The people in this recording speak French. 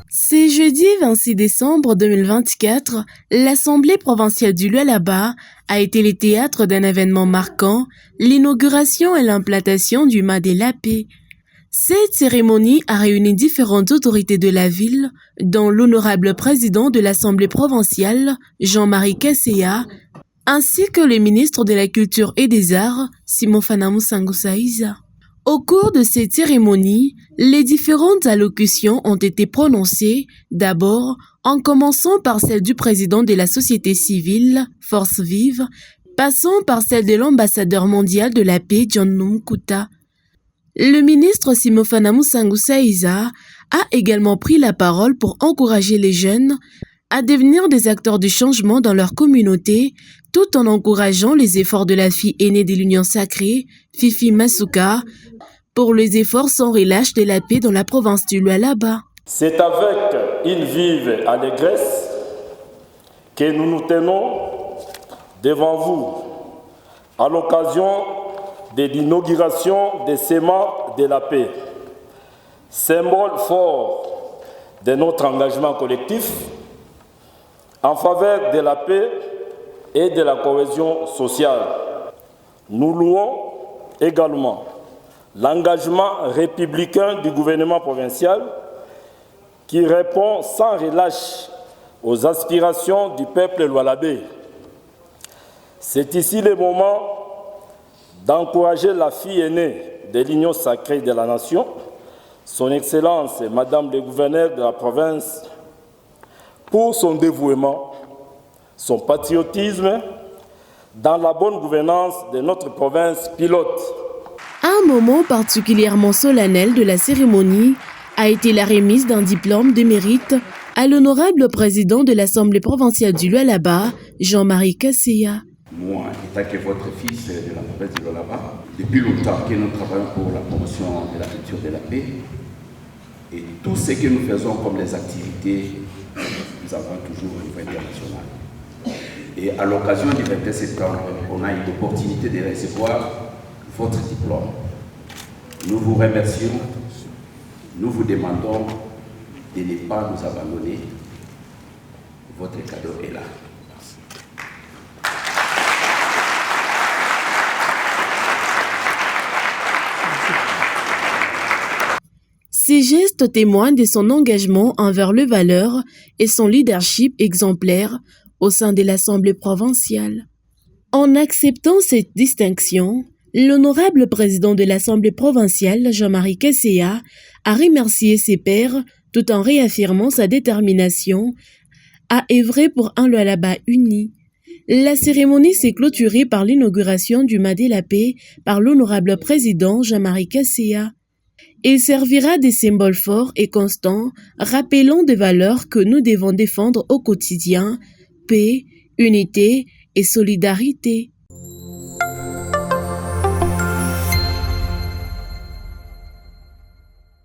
C'est jeudi 26 décembre 2024, l'Assemblée provinciale du Lualaba a été le théâtre d'un événement marquant, l'inauguration et l'implantation du mât de la paix. Cette cérémonie a réuni différentes autorités de la ville, dont l'honorable président de l'Assemblée provinciale, Jean-Marie Kasseya, ainsi que le ministre de la Culture et des Arts, Simon-Fana Musangusa. Au cours de cette cérémonie, les différentes allocutions ont été prononcées, d'abord en commençant par celle du président de la société civile, Force Vive, passant par celle de l'ambassadeur mondial de la paix, John Nunkuta. Le ministre Simon-Fana Musangusa a également pris la parole pour encourager les jeunes à devenir des acteurs de changement dans leur communauté, tout en encourageant les efforts de la fille aînée de l'Union sacrée, Fifi Masuka, pour les efforts sans relâche de la paix dans la province du Lualaba. C'est avec une vive allégresse que nous nous tenons devant vous à l'occasion de l'inauguration des séments de la paix, symbole fort de notre engagement collectif en faveur de la paix et de la cohésion sociale. Nous louons également l'engagement républicain du gouvernement provincial qui répond sans relâche aux aspirations du peuple lualabais. C'est ici le moment d'encourager la fille aînée de l'Union sacrée de la nation, son Excellence Madame le gouverneur de la province, pour son dévouement, son patriotisme dans la bonne gouvernance de notre province pilote. Un moment particulièrement solennel de la cérémonie a été la remise d'un diplôme de mérite à l'honorable président de l'Assemblée provinciale du Lualaba, Jean-Marie Kasseya. Moi, étant que votre fils de la province du Lualaba, depuis longtemps que nous travaillons pour la promotion de la culture de la paix, et tout ce que nous faisons comme les activités, nous avons toujours au niveau international. Et à l'occasion du 21 septembre, on a eu l'opportunité de recevoir votre diplôme. Nous vous remercions, nous vous demandons de ne pas nous abandonner. Votre cadeau est là. Ces gestes témoignent de son engagement envers les valeurs et son leadership exemplaire au sein de l'Assemblée provinciale. En acceptant cette distinction, l'honorable président de l'Assemblée provinciale, Jean-Marie Kasseya, a remercié ses pairs tout en réaffirmant sa détermination à œuvrer pour un Lualaba uni. La cérémonie s'est clôturée par l'inauguration du mât de la paix par l'honorable président Jean-Marie Kasseya. Il servira de symbole fort et constant, rappelant des valeurs que nous devons défendre au quotidien, paix, unité et solidarité.